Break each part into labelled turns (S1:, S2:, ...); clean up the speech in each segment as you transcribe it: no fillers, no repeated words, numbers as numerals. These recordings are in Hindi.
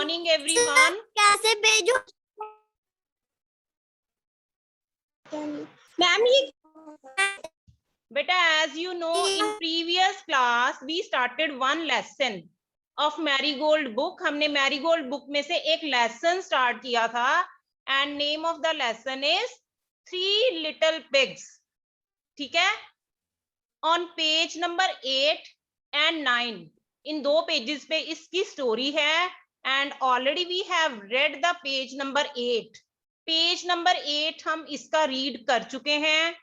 S1: Morning everyone.
S2: कैसे भेजो मैम ये
S1: बेटा as you know in previous class we started one lesson of marigold book। हमने marigold book में से एक lesson start किया था and name of the lesson is Three Little Pigs। ठीक है, on page number 8 and 9 इन दो पेजेस पे इसकी स्टोरी है and already we have read the page number 8। Page number 8 हम इसका रीड कर चुके हैं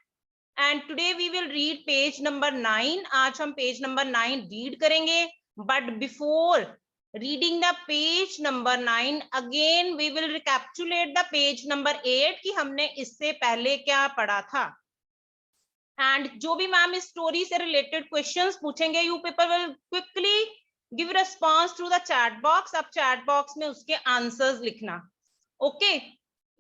S1: and today we will read page number 9। आज हम पेज नंबर 9 रीड करेंगे, but before reading the page number 9 again we will recapitulate the page number 8 कि हमने इससे पहले क्या पढ़ा था। एंड जो भी मैम इस स्टोरी से रिलेटेड क्वेश्चंस पूछेंगे you people will quickly give response through the chat box. अब चैट बॉक्स में उसके आंसर्स लिखना। ओके,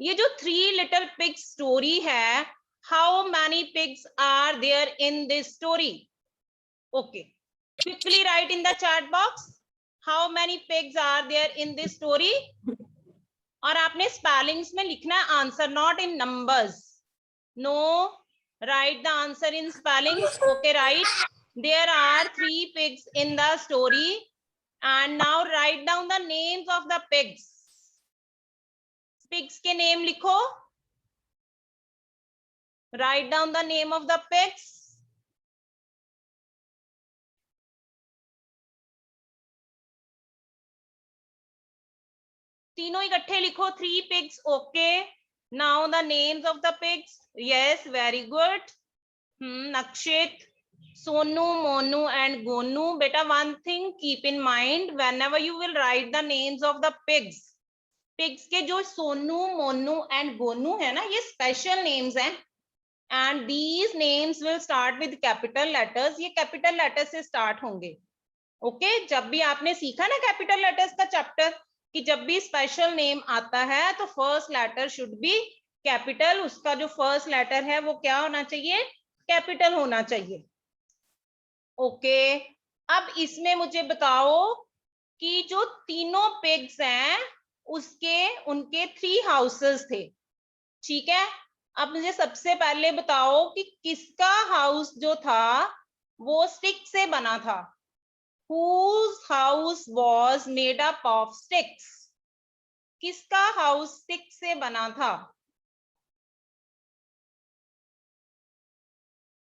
S1: ये जो थ्री लिटिल पिग्स स्टोरी है, how many pigs are there in this story? Okay, quickly write in the chat box how many pigs are there in this story. और आपने स्पेलिंग्स में लिखना है answer, not in numbers. No, write the answer in spellings। okay, right, there are 3 pigs in the story and now write down the names of the pigs। pigs के नेम लिखो, write down the name of the pigs। तीनों इकट्ठे लिखो, 3 pigs। okay, now the names of the pigs। yes, very good। Nakshit, Sonu, Monu and Gonu। beta one thing keep in mind whenever you will write the names of the pigs, pigs के जो सोनू, मोनू and गोनू है ना, ये special names हैं and these names will start with capital letters। ये capital letters से start होंगे। ओके, जब भी आपने सीखा ना capital letters का चैप्टर कि जब भी स्पेशल नेम आता है तो first letter should be capital, उसका जो फर्स्ट लेटर है वो क्या होना चाहिए? कैपिटल होना चाहिए। ओके, अब इसमें मुझे बताओ कि जो तीनों पिग्स हैं उनके 3 हाउसेस थे। ठीक है, अब मुझे सबसे पहले बताओ कि किसका हाउस जो था वो स्टिक से बना था। Whose house was made up of sticks? किसका हाउस स्टिक से बना था?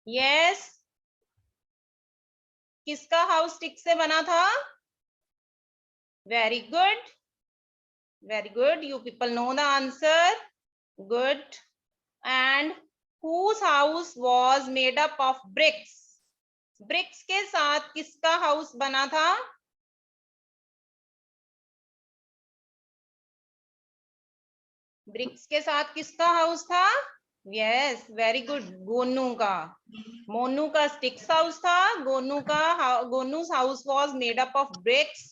S1: यस, किसका हाउस स्टिक से बना था? Very good, very good, you people know the answer, good. And whose house was made up of bricks? Bricks के साथ किसका हाउस बना था? ब्रिक्स के साथ किसका हाउस था? यस, वेरी गुड, गोनू का। मोनू का स्टिक्स हाउस था, Gonu's house was made up of bricks.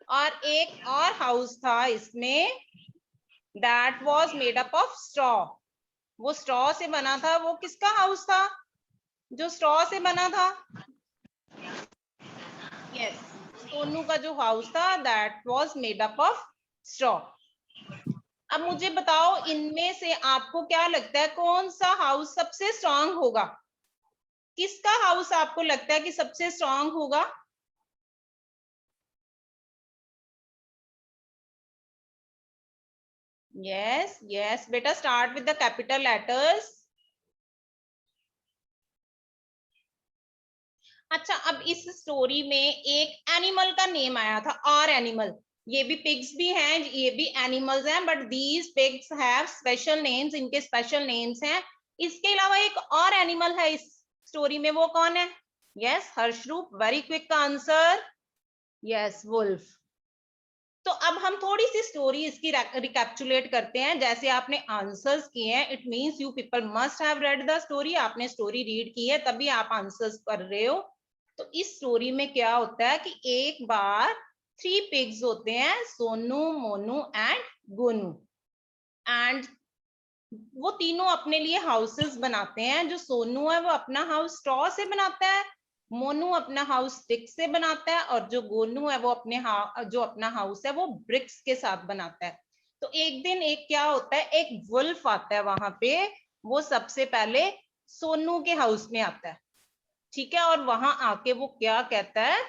S1: और एक और हाउस था इसमें, that was made up of straw. वो स्ट्रॉ से बना था। वो किसका हाउस था जो स्ट्रॉ से बना था? यस, सोनू का जो हाउस था that was made up of straw. अब मुझे बताओ इनमें से आपको क्या लगता है कौन सा हाउस सबसे स्ट्रांग होगा? किसका हाउस आपको लगता है कि सबसे स्ट्रांग होगा? यस, यस बेटा, start with the capital letters. अच्छा, अब इस स्टोरी में एक एनिमल का नेम आया था, और एनिमल, ये भी पिग्स भी हैं, ये भी एनिमल्स हैं, but these pigs have special names, इनके स्पेशल नेम्स हैं। इसके अलावा एक और एनिमल है इस स्टोरी में, वो कौन है? यस, हर्षरूप, वेरी क्विक का आंसर। Yes, wolf. तो अब हम थोड़ी सी स्टोरी इसकी रिकैप्चुलेट करते हैं। जैसे आपने आंसर्स किए हैं, it means you people must have read the story. आपने स्टोरी रीड की है तभी आप आंसर्स कर रहे हो। तो इस स्टोरी में क्या होता है कि एक बार 3 पिग्स होते हैं, सोनू, मोनू एंड गोनू। एंड वो तीनों अपने लिए हाउसेस बनाते हैं। जो सोनू है वो अपना हाउस स्ट्रॉ से बनाता है, मोनू अपना हाउस स्टिक से बनाता है और जो गोनू है वो जो अपना हाउस है वो ब्रिक्स के साथ बनाता है। तो एक दिन एक क्या होता है, एक वुल्फ आता है वहां पे, वो सबसे पहले सोनू के हाउस में आता है, ठीक है, और वहां आके वो क्या कहता है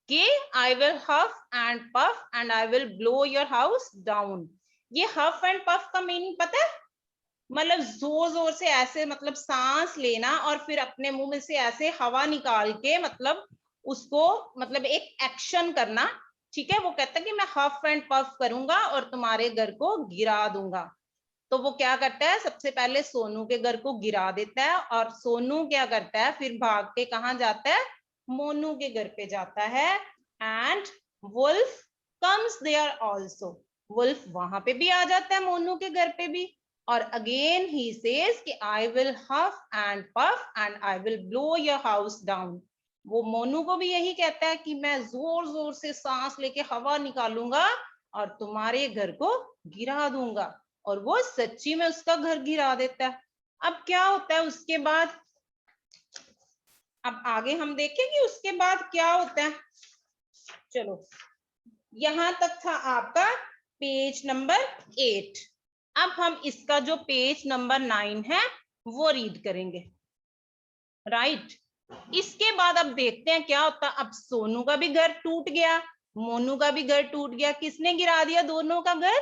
S1: कि I will huff and puff and I will blow your house down. ये हफ एंड पफ का मीनिंग पता है? मतलब जोर जोर से ऐसे, मतलब सांस लेना और फिर अपने मुंह में से ऐसे हवा निकाल के, मतलब उसको, मतलब एक एक्शन करना, ठीक है। वो कहता है कि मैं हफ एंड पफ करूंगा और तुम्हारे घर को गिरा दूंगा। तो वो क्या करता है, सबसे पहले सोनू के घर को गिरा देता है और सोनू क्या करता है, फिर भाग के कहाँ जाता है, मोनू के घर पे जाता है। And wolf comes there also, wolf वहां पे भी आ जाता है, मोनू के घर पे भी। और अगेन ही सेज कि I will huff and puff and I will blow your house down. वो मोनू को भी यही कहता है कि मैं जोर जोर से सांस लेके हवा निकालूंगा और तुम्हारे घर को गिरा दूंगा। और वो सच्ची में उसका घर गिरा देता है। अब क्या होता है उसके बाद, अब आगे हम देखें कि उसके बाद क्या होता है। चलो, यहां तक था आपका पेज नंबर 8। अब हम इसका जो पेज नंबर 9 है वो रीड करेंगे, राइट। इसके बाद अब देखते हैं क्या होता है। अब सोनू का भी घर टूट गया, मोनू का भी घर टूट गया। किसने गिरा दिया दोनों का घर?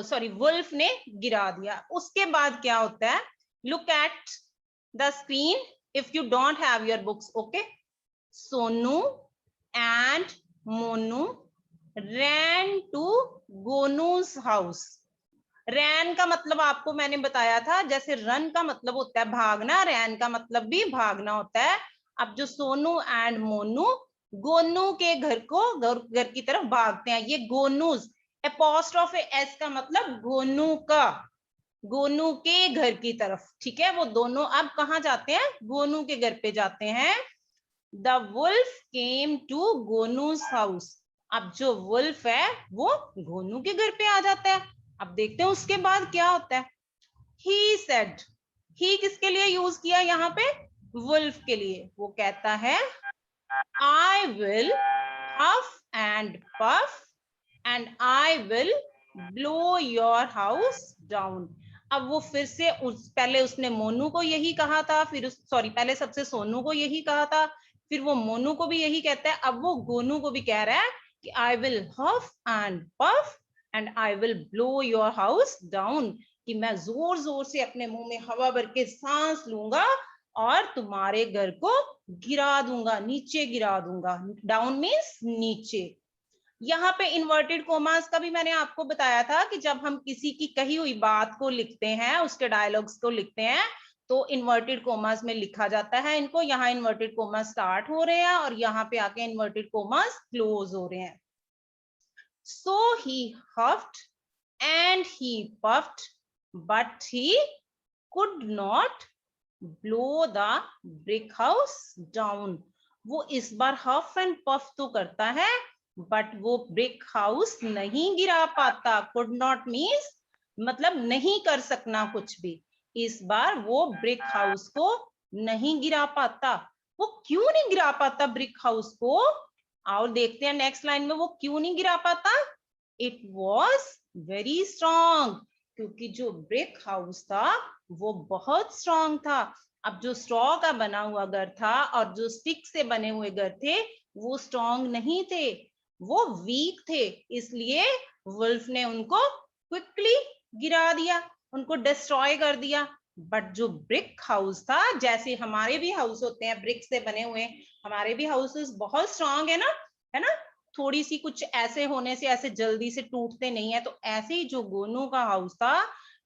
S1: सॉरी, वुल्फ ने गिरा दिया। उसके बाद क्या होता है, look at the screen if you don't have your books, okay. Sonu and Monu ran to Gonu's house. Ran का मतलब आपको मैंने बताया था, जैसे रन का मतलब होता है भागना, रैन का मतलब भी भागना होता है। अब जो सोनू एंड मोनू गोनू के घर की तरफ भागते हैं। ये गोनूज, एपोस्ट्रोफ एस का मतलब गोनू का, गोनू के घर की तरफ, ठीक है। वो दोनों अब कहाँ जाते हैं, गोनू के घर पे जाते हैं। The wolf came to Gonu's house. अब जो वुल्फ है वो गोनू के घर पे आ जाता है। अब देखते हैं उसके बाद क्या होता है। ही सेड, ही किसके लिए यूज किया यहाँ पे, वुल्फ के लिए। वो कहता है I will huff and puff and I will blow your house down. अब वो फिर से पहले उसने मोनू को यही कहा था, फिर सॉरी, पहले सबसे सोनू को यही कहा था, फिर वो मोनू को भी यही कहता है। अब वो गोनू को भी कह रहा है कि I will huff and puff and I will blow your house down, कि मैं जोर जोर से अपने मुंह में हवा भर के सांस लूंगा और तुम्हारे घर को गिरा दूंगा, नीचे गिरा दूंगा। डाउन मीन्स नीचे। यहाँ पे इन्वर्टेड कोमास का भी मैंने आपको बताया था कि जब हम किसी की कही हुई बात को लिखते हैं, उसके डायलॉग्स को लिखते हैं, तो इन्वर्टेड कोमास में लिखा जाता है इनको। यहाँ इन्वर्टेड कोमास स्टार्ट हो रहे हैं और यहाँ पे आके इन्वर्टेड कोमास क्लोज हो रहे हैं। So he huffed and he puffed, but he could not blow the brick house down. वो इस बार हफ एंड पफ तो करता है, बट वो ब्रिक हाउस नहीं गिरा पाता। कुड नॉट मीन्स मतलब नहीं कर सकना कुछ भी। इस बार वो ब्रिक हाउस को नहीं गिरा पाता। वो क्यों नहीं गिरा पाता ब्रिक हाउस को? आओ देखते हैं नेक्स्ट लाइन में वो क्यों नहीं गिरा पाता। इट वॉज वेरी स्ट्रॉन्ग, क्योंकि जो ब्रिक हाउस था वो बहुत स्ट्रॉन्ग था। अब जो स्ट्रॉ का बना हुआ घर था और जो स्टिक से बने हुए घर थे वो स्ट्रॉन्ग नहीं थे, वो वीक थे। इसलिए वुल्फ ने उनको क्विकली गिरा दिया, उनको डिस्ट्रॉय कर दिया। बट जो ब्रिक हाउस था, जैसे हमारे भी हाउस होते हैं ब्रिक से बने हुए, हमारे भी हाउसेस बहुत स्ट्रॉन्ग है ना। थोड़ी सी कुछ ऐसे होने से ऐसे जल्दी से टूटते नहीं है। तो ऐसे ही जो गोनू का हाउस था,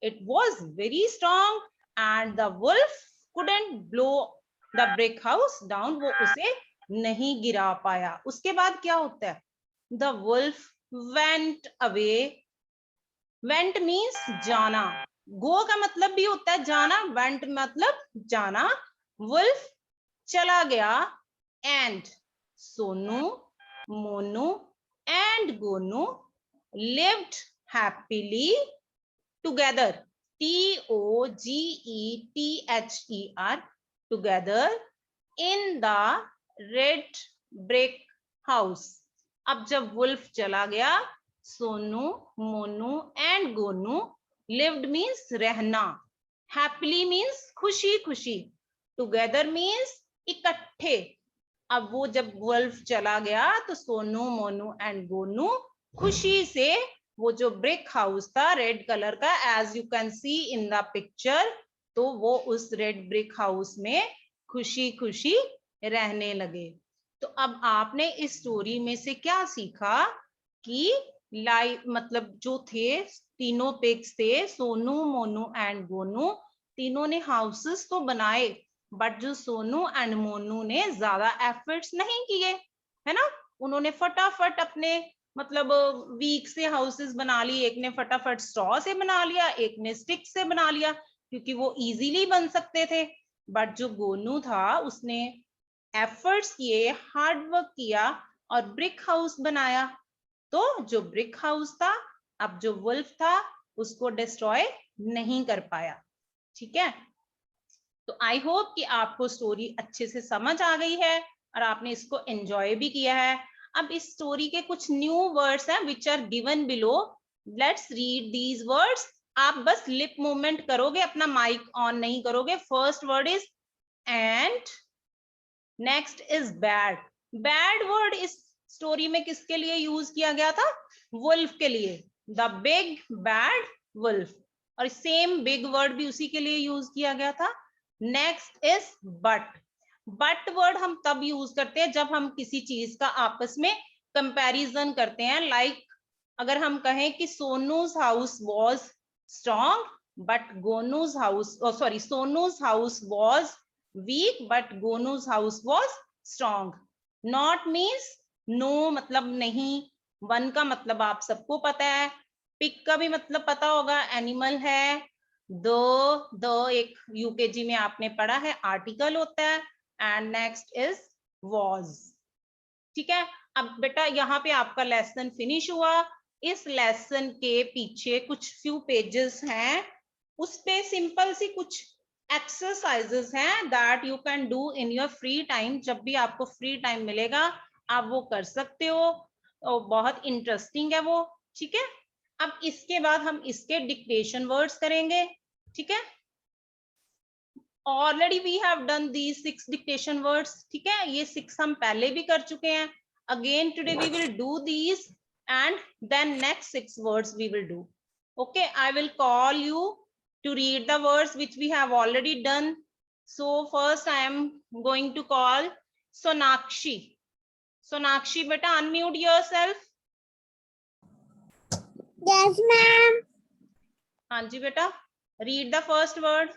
S1: it was very strong and the wolf couldn't blow the brick house down, वो उसे नहीं गिरा पाया। उसके बाद क्या होता है, the wolf went away। went means जाना, go का मतलब भी होता है जाना, went मतलब जाना। wolf चला गया and Sonu, Monu and Gonu lived happily together, together, together in the red brick house. अब जब वुल्फ चला गया, Sonu, Monu and Gonu lived means रहना, हैप्पीली मीन्स खुशी खुशी, टुगेदर मीन्स इकट्ठे। अब वो जब वुल्फ चला गया तो सोनू, मोनू एंड गोनू खुशी से वो जो ब्रिक हाउस था रेड कलर का, as you can see in the picture, तो वो उस रेड ब्रिक हाउस में खुशी खुशी रहने लगे। तो अब आपने इस स्टोरी में से क्या सीखा कि लाइफ मतलब जो थे तीनों पिग्स थे, सोनू, मोनू एंड गोनू, तीनों ने हाउसेस तो बनाए, बट जो सोनू एंड मोनू ने ज्यादा एफर्ट्स नहीं किए, है ना। उन्होंने फटाफट अपने मतलब वीक से हाउसेस बना ली, एक ने फटाफट स्ट्रॉ से बना लिया, एक ने स्टिक से बना लिया, क्योंकि वो इजीली बन सकते थे। बट जो गोनू था उसने एफर्ट्स किए, हार्ड वर्क किया और ब्रिक हाउस बनाया। तो जो ब्रिक हाउस था, अब जो वुल्फ था उसको डिस्ट्रॉय नहीं कर पाया। ठीक है, तो आई होप कि आपको स्टोरी अच्छे से समझ आ गई है और आपने इसको एंजॉय भी किया है। अब इस स्टोरी के कुछ न्यू वर्ड्स हैं which are given below, let's read these words. आप बस लिप मूवमेंट करोगे, अपना माइक ऑन नहीं करोगे। First word is and, next is bad. Bad word इस स्टोरी में किसके लिए यूज किया गया था? वुल्फ के लिए, द बिग बैड वुल्फ। और सेम बिग वर्ड भी उसी के लिए यूज किया गया था। Next is but. But word हम तब यूज करते हैं जब हम किसी चीज का आपस में कंपैरिजन करते हैं। लाइक अगर हम कहें कि Sonu's house was strong but Gonu's house, sorry, Sonu's house was weak but Gonu's house was strong. Not means no, मतलब नहीं। वन का मतलब आप सबको पता है, पिक का भी मतलब पता होगा, एनिमल है। द एक यूकेजी में आपने पढ़ा है, आर्टिकल होता है। And next is was. ठीक है, अब बेटा यहाँ पे आपका लेसन फिनिश हुआ। इस लेसन के पीछे कुछ फ्यू पेजेस हैं, उस पे सिंपल सी कुछ एक्सरसाइजेस हैं that you can do in your free time. जब भी आपको फ्री टाइम मिलेगा आप वो कर सकते हो, और बहुत इंटरेस्टिंग है वो। ठीक है, अब इसके बाद हम इसके डिक्टेशन वर्ड्स करेंगे। ठीक है, already we have done these 6 dictation words. ठीक है, ये 6 हम पहले भी कर चुके हैं। Again today we will do these and then next 6 words we will do. Okay, I will call you to read the words which we have already done. So first I am going to call Sonakshi. Sonakshi, beta unmute yourself.
S2: Yes, ma'am.
S1: हाँ जी बेटा, read the first word.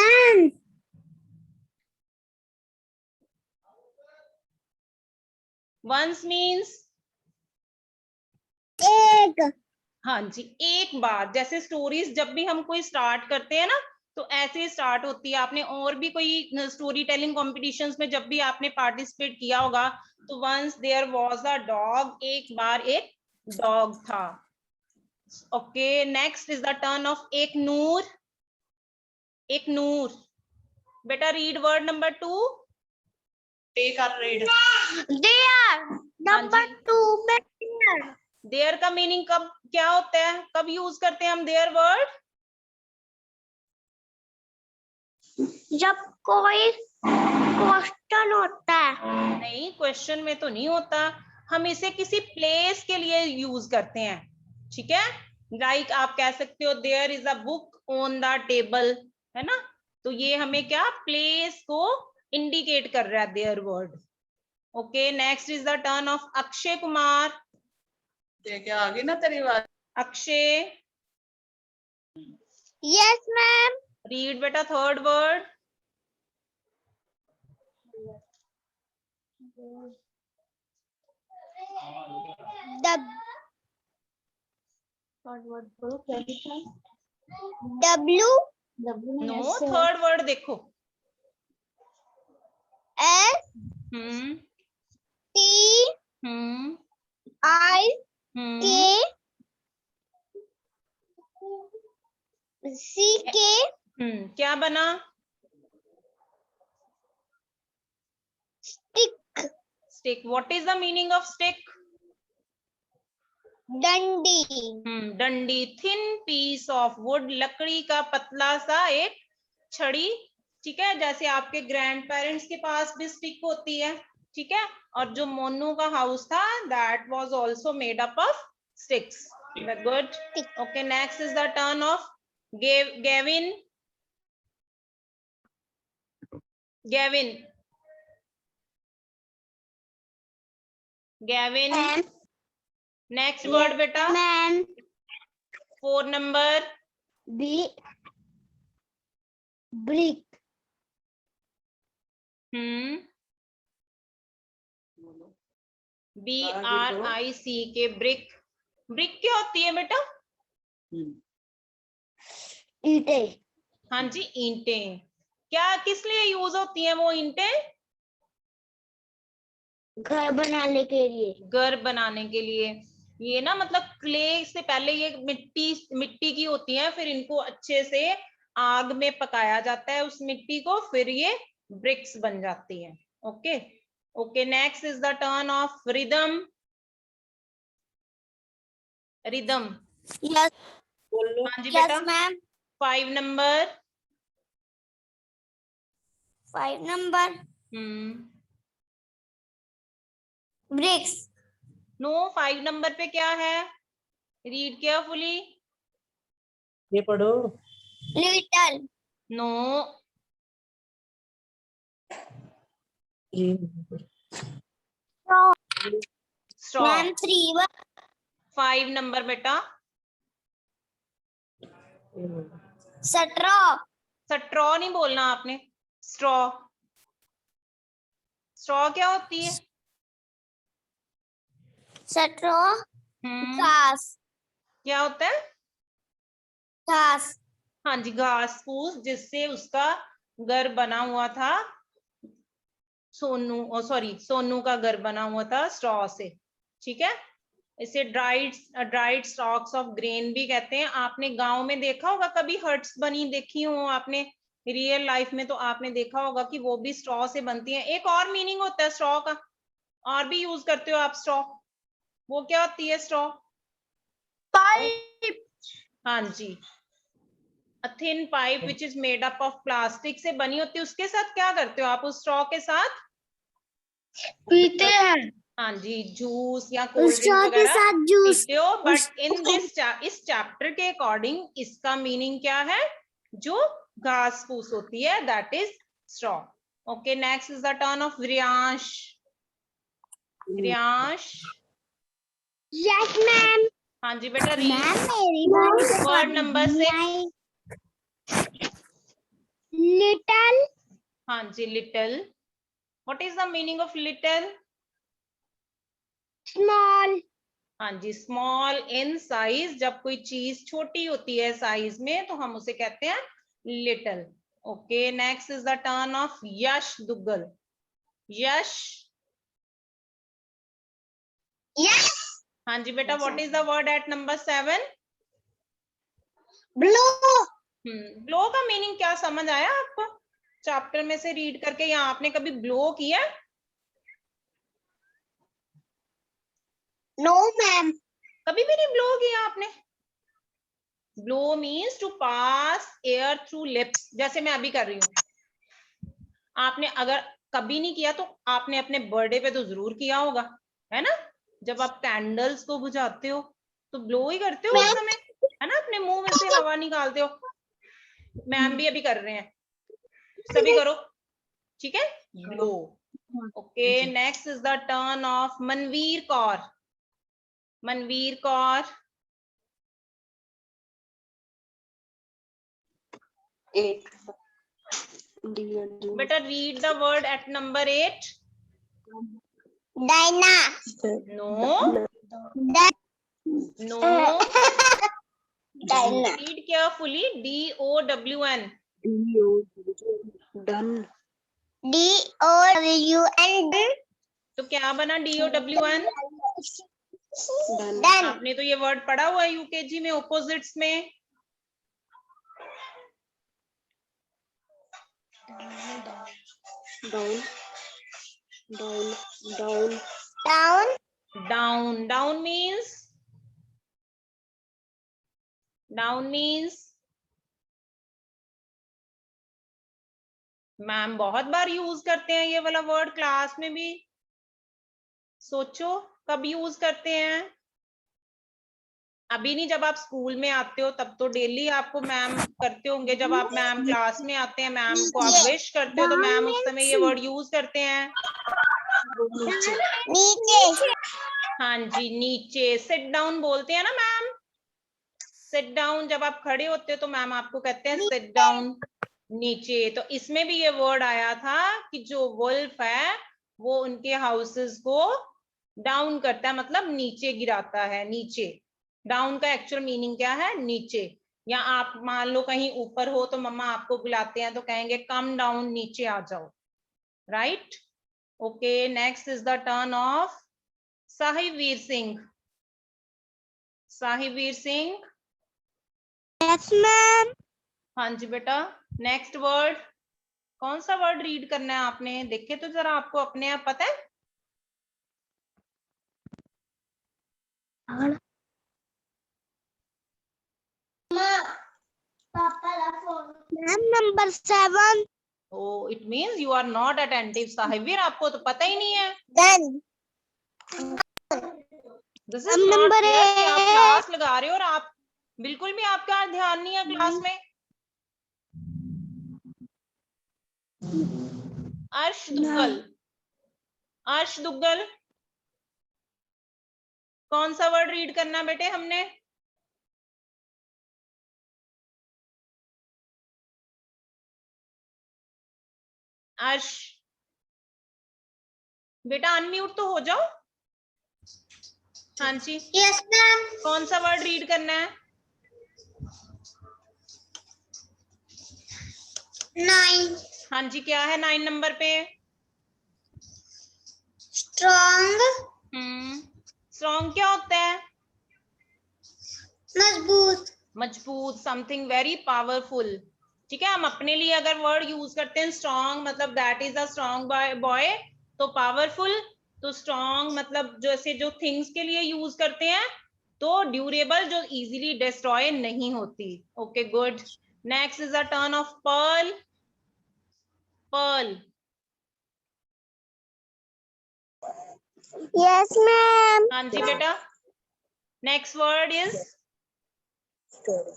S2: One.
S1: Once means
S2: एक.
S1: हाँ जी, एक बार। जैसे स्टोरीज जब भी हम कोई स्टार्ट करते हैं ना, तो ऐसे स्टार्ट होती है। आपने और भी कोई स्टोरी टेलिंग कॉम्पिटिशन्स में जब भी आपने पार्टिसिपेट किया होगा, तो once there was a dog, एक बार एक डॉग था। Okay, next is the turn of Eknoor. Eknoor, बेटा read word number 2।
S3: Take or read.
S2: There. Number 2 में there.
S1: देयर का मीनिंग कब क्या होता है, कब यूज करते हैं हम देयर वर्ड?
S2: जब कोई क्वेश्चन होता है।
S1: नहीं, क्वेश्चन में तो नहीं होता, हम इसे किसी प्लेस के लिए यूज करते हैं। ठीक है, लाइक आप कह सकते हो there is a book on the table, है ना। तो ये हमें क्या प्लेस को इंडिकेट कर रहा है their word. Okay, next is the turn of Akshay Kumar.
S3: क्या आ गई ना तेरी बात?
S1: Akshay,
S2: Yes, ma'am.
S1: रीड बेटा third word.
S2: W.
S1: No, third word देखो।
S2: S. T. I. K. C. K.
S1: क्या बना? Stick. What is the meaning of stick?
S2: डंडी.
S1: डंडी. थिन पीस ऑफ वुड, लकड़ी का पतला सा एक छड़ी, ठीक है, जैसे आपके ग्रैंड पेरेंट्स के पास भी स्टिक होती है, ठीक है, और जो मोनू का हाउस था that was also made up of sticks. Very good. Okay, next is the turn of Gavin. Next word beta.
S2: Ma'am.
S1: 4 number.
S2: Brick.
S1: BRIC brick. Brick क्या होती है बेटा?
S2: ईंटें.
S1: हाँ जी, ईंटें. क्या किस लिए यूज होती हैं वो ईंटें?
S2: घर बनाने के लिए.
S1: घर बनाने के लिए. ये ना मतलब क्ले से पहले ये मिट्टी की होती है, फिर इनको अच्छे से आग में पकाया जाता है उस मिट्टी को, फिर ये ब्रिक्स बन जाती है. Okay okay, next is the turn of Ridham. Ridham.
S2: Yes.
S1: हाँ जी बेटा.
S2: Ma'am.
S1: 5 number.
S2: 5 number. Bricks.
S1: No, 5 number पे क्या है? Read carefully.
S4: ये पढ़ो.
S2: Little.
S1: No. Straw.
S2: Ma'am 3.
S1: 5 number बेटा.
S2: स्ट्रॉ.
S1: स्ट्रॉ नहीं बोलना आपने, स्ट्रॉ. स्ट्रॉ क्या होती है?
S2: स्ट्रॉ. घास.
S1: क्या होता है?
S2: घास.
S1: हाँ जी, घास फूस जिससे उसका घर बना हुआ था. सोनू का घर बना हुआ था स्ट्रॉ से, ठीक है. इसे ड्राइड स्टॉक्स ऑफ ग्रेन भी कहते हैं. आपने गांव में देखा होगा कभी हट्स बनी देखी हो आपने रियल लाइफ में, तो आपने देखा होगा कि वो भी स्ट्रॉ से बनती है. एक और मीनिंग होता है स्ट्रॉ का, और भी यूज करते हो आप स्ट्रॉ. वो क्या होती है स्ट्रॉ?
S2: पाइप.
S1: हाँ जी, a thin pipe which is made up of plastic से बनी होती है. उसके साथ क्या करते हो आप? उस स्ट्रॉ के साथ
S2: पीते हैं.
S1: हाँ जी, जूस या कोल्ड ड्रिंक
S2: स्ट्रॉ के
S1: वगैरह
S2: साथ जूस.
S1: पीते हो. बट इन दिस इस चैप्टर के अकॉर्डिंग इसका मीनिंग क्या है? जो घास फूस होती है that is straw. Okay, next is the turn of Riyansh. Riyansh.
S2: Yes ma'am.
S1: हाँ जी बेटा, रीड.
S2: मेरी
S1: वर्ड नंबर 6.
S2: लिटल.
S1: हाँ जी, little. What is the meaning of little?
S2: Small.
S1: हाँ जी, स्मॉल इन साइज. जब कोई चीज छोटी होती है साइज में तो हम उसे कहते हैं little. Okay, next is the turn of Yash Duggal. Yash.
S2: Yes.
S1: हाँ जी बेटा, what is the word eight number 7?
S2: Blue.
S1: Blow का मीनिंग क्या समझ आया आपको चैप्टर में से रीड करके? या आपने कभी ब्लो किया?
S2: No ma'am.
S1: कभी भी नहीं ब्लो किया आपने? Blow means to pass air through lips, जैसे मैं अभी कर रही हूँ. आपने अगर कभी नहीं किया तो आपने अपने बर्थडे पे तो जरूर किया होगा, है ना? जब आप कैंडल्स को बुझाते हो तो ब्लो ही करते हो उस समय, है ना? अपने मुंह में से हवा निकालते हो. मैम भी अभी कर रहे हैं, सभी करो, ठीक है? Blow. Okay, next is the turn of Manveer Kaur. Manveer Kaur.
S4: 8.
S1: बेटा read the word eight number 8.
S2: Diana.
S1: No no,
S2: Diana.
S1: Read carefully. DOWN.
S4: Done.
S2: DOWN.
S1: तो क्या बना DOWN?
S2: डन.
S1: आपने तो ये वर्ड पढ़ा हुआ है यूकेजी में ऑपोजिट्स में.
S4: Down.
S2: Down. Down. Down.
S1: Down. Down means ma'am बहुत बार यूज करते हैं ये वाला वर्ड क्लास में भी। सोचो कब यूज करते हैं? अभी नहीं, जब आप स्कूल में आते हो तब तो डेली आपको मैम करते होंगे। जब आप मैम क्लास में आते हैं, मैम को आप विश करते हो, तो मैम उस समय ये वर्ड यूज करते हैं।
S2: नीचे।
S1: हाँ जी, नीचे। सिट डाउन बोलते हैं ना मैम। सिट डाउन, जब आप खड़े होते हो तो मैम आपको कहते हैं सिट डाउन, नीचे। तो इसमें भी ये वर्ड आया था कि जो वुल्फ है वो उनके हाउसेस को डाउन करता है, मतलब नीचे गिराता है। नीचे, डाउन का एक्चुअल मीनिंग क्या है? नीचे। या आप मान लो कहीं ऊपर हो तो मम्मा आपको बुलाते हैं तो कहेंगे कम डाउन, नीचे आ जाओ। Right? Okay, next is the turn of Sahibveer Singh. Sahibveer Singh.
S2: Yes, ma'am.
S1: हाँ जी बेटा, नेक्स्ट वर्ड। कौन सा वर्ड रीड करना है आपने? देखे तो जरा, आपको अपने आप पता है?
S2: Ma'am, number 7.
S1: Oh, it means you are not attentive, साहिबवीर। आपको तो पता ही नहीं है।
S2: Then.
S1: This is not
S2: Number
S1: fair कि आप
S2: 8.
S1: क्लास लगा रहे हो और आप बिल्कुल भी आपका ध्यान नहीं है क्लास में। अर्श दुग्गल। अर्श दुग्गल, कौन सा वर्ड रीड करना बेटे हमने? अर्श बेटा, अनम्यूट तो हो जाओ। हाँ जी,
S2: Yes, ma'am.
S1: कौन सा वर्ड रीड करना है?
S2: 9.
S1: हाँ जी, क्या है 9 नंबर पे?
S2: Strong.
S1: स्ट्रॉन्ग क्या होता है?
S2: मजबूत.
S1: मजबूत, समथिंग वेरी पावरफुल। ठीक है, हम अपने लिए अगर वर्ड यूज करते हैं स्ट्रॉन्ग, मतलब that is a strong boy. तो पावरफुल, तो स्ट्रॉन्ग मतलब जैसे जो थिंग्स के लिए यूज करते हैं, तो ड्यूरेबल, जो इजीली डिस्ट्रॉय नहीं होती। Okay, good. Next is the turn of Pearl. Pearl.
S2: Yes, ma'am.
S1: हाँ जी बेटा, next word is
S2: STORY.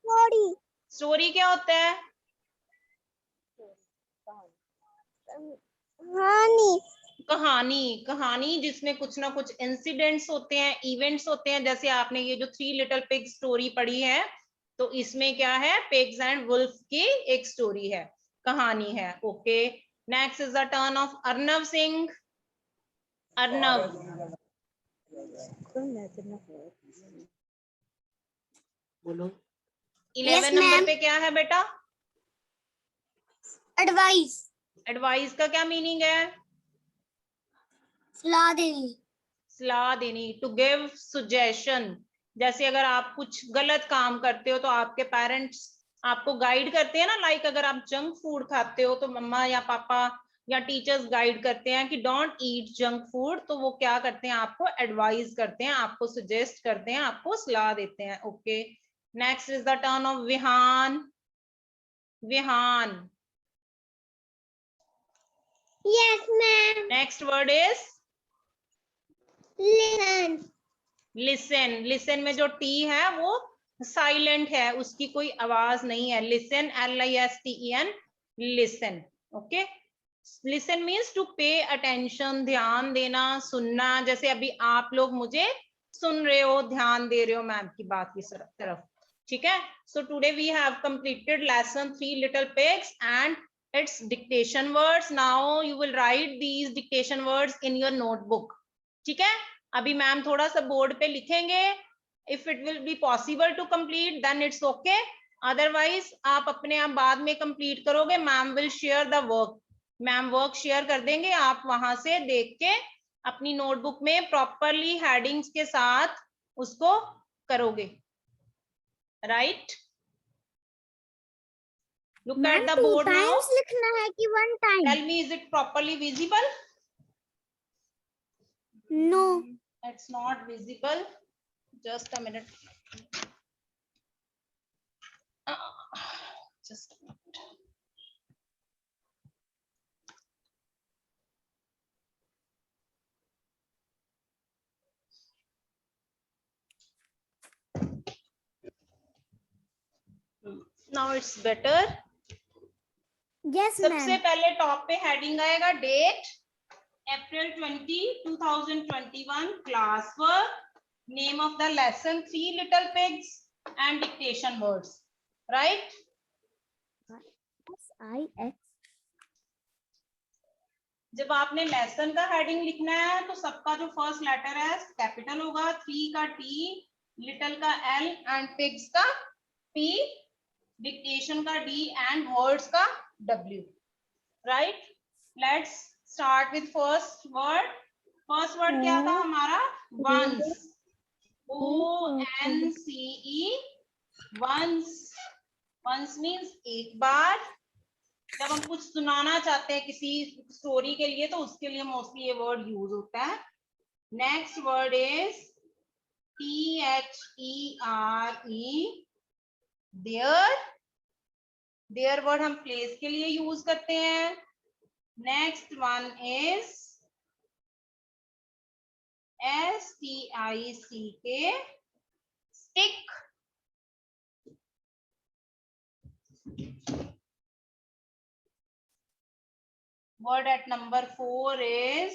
S2: Story.
S1: Story क्या होता है?
S2: कहानी.
S1: कहानी। कहानी जिसमें कुछ ना कुछ इंसिडेंट्स होते हैं, इवेंट्स होते हैं। जैसे आपने ये जो 3 लिटिल पिग स्टोरी पढ़ी है, तो इसमें क्या है? पिग्स एंड वुल्फ की एक स्टोरी है, कहानी है। Okay, next is the turn of Arnav Singh. Arnav. 11 number पे क्या है बेटा?
S2: एडवाइस.
S1: एडवाइस का क्या मीनिंग है?
S2: सलाह देनी.
S1: सलाह देनी, टू गिव सजेशन। जैसे अगर आप कुछ गलत काम करते हो तो आपके पेरेंट्स आपको गाइड करते हैं ना। लाइक अगर आप जंक फूड खाते हो तो मम्मा या पापा या टीचर्स गाइड करते हैं कि डोंट ईट जंक फूड, तो वो क्या करते हैं? आपको एडवाइस करते हैं, आपको सजेस्ट करते हैं, आपको सलाह देते हैं। Okay, next is the turn of Vihaan. Vihaan.
S2: Yes, ma'am.
S1: Next word is
S2: Listen.
S1: Listen. Listen में जो टी है वो साइलेंट है, उसकी कोई आवाज नहीं है। Listen, LISTEN, listen. Okay, listen means to pay attention, ध्यान देना, सुनना। जैसे अभी आप लोग मुझे सुन रहे हो, ध्यान दे रहे हो मैम की बात की तरफ। ठीक है, so today we have completed lesson 3 little pigs and its dictation words. Now you will write these dictation words in your notebook. ठीक है, अभी मैम थोड़ा सा बोर्ड पे लिखेंगे। If it will be possible to complete then it's okay, otherwise आप अपने आप बाद में कंप्लीट करोगे। Ma'am will share the work. Ma'am work share कर देंगे, आप वहां से देख के अपनी नोटबुक में प्रॉपरली हेडिंग्स के साथ उसको करोगे। right? Look
S2: ma'am
S1: at the
S2: 2
S1: board now.
S2: times लिखना है कि 1 time?
S1: Tell me, is it properly visible?
S2: No.
S1: It's not visible. Just a minute. Just a minute. Now it's better.
S2: Yes,
S1: सबसे
S2: ma'am.
S1: पहले टॉप पे हेडिंग आएगा date April 20, 2021 class work, name of the lesson 3 little pigs and dictation words, right?
S2: SIX.
S1: जब आपने लेसन का हेडिंग लिखना है तो सबका जो फर्स्ट लेटर है कैपिटल होगा, 3 का T, लिटिल का L एंड पिग्स का P, डिक्टेशन का D एंड वर्ड्स का W, right? Let's start with first word. First word क्या था हमारा? Once. ONCE, once. Once means एक बार. जब हम कुछ सुनाना चाहते हैं किसी स्टोरी के लिए तो उसके लिए मोस्टली ये वर्ड यूज होता है. Next word is THERE, there. There word हम प्लेस के लिए यूज करते हैं. Next one is STICK, stick. Word at number 4 is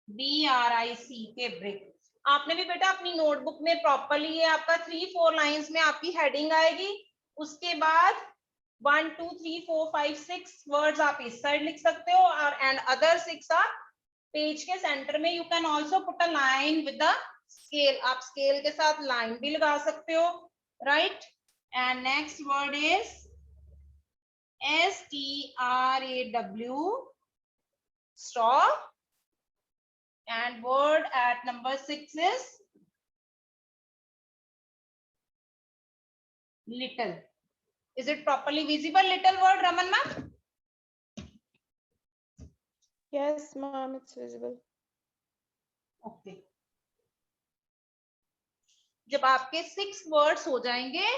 S1: BRICK, brick. आपने भी बेटा अपनी नोटबुक में प्रॉपरली ये आपका 3-4 लाइंस में आपकी हेडिंग आएगी. उसके बाद 1 2 3 4 5 6 वर्ड्स आप इस साइड लिख सकते हो और एंड अदर 6 आप पेज के सेंटर में. You can also put a line with the scale. आप स्केल के साथ लाइन भी लगा सकते हो, right? And next word is STRAW, straw. And word at number 6 is little. Is it properly visible, little word, Raman ma'am?
S5: Yes, ma'am, it's visible.
S1: Okay. जब आपके 6 words हो जाएंगे,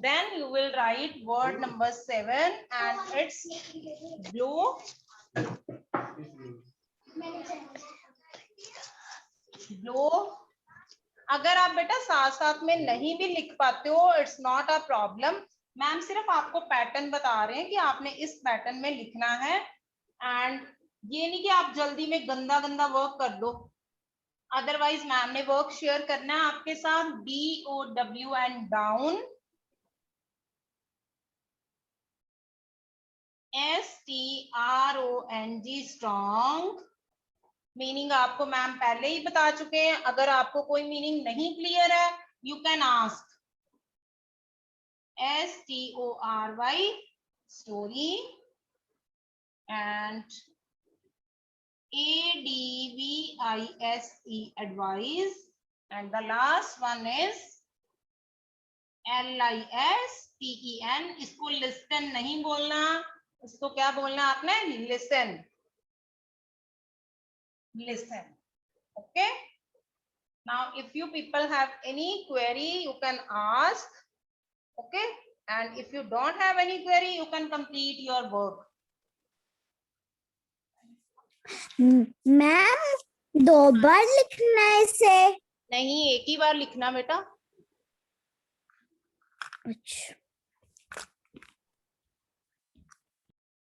S1: then you will write word number 7 and it's blue. Blue. अगर आप बेटा साथ साथ में नहीं भी लिख पाते हो, it's not a problem. Ma'am सिर्फ आपको पैटर्न बता रहे हैं कि आपने इस पैटर्न में लिखना है. एंड ये नहीं कि आप जल्दी में गंदा गंदा वर्क कर दो. अदरवाइज मैम ने वर्क शेयर करना है आपके साथ. DOW and down. STRONG, strong. Meaning आपको मैम पहले ही बता चुके हैं. अगर आपको कोई मीनिंग नहीं क्लियर है, you can ask. STORY, story. And ADVISE, advice. And the last one is LISTEN. इसको लिस्टन नहीं बोलना, इसको क्या बोलना आपने? Listen. Listen. Okay. Now if you people have any query, you can ask. Okay. And if you don't have any query, you can complete your work.
S2: Ma'am 2 बार लिखना है इसे?
S1: नहीं, एक ही बार लिखना बेटा.
S2: अच्छा.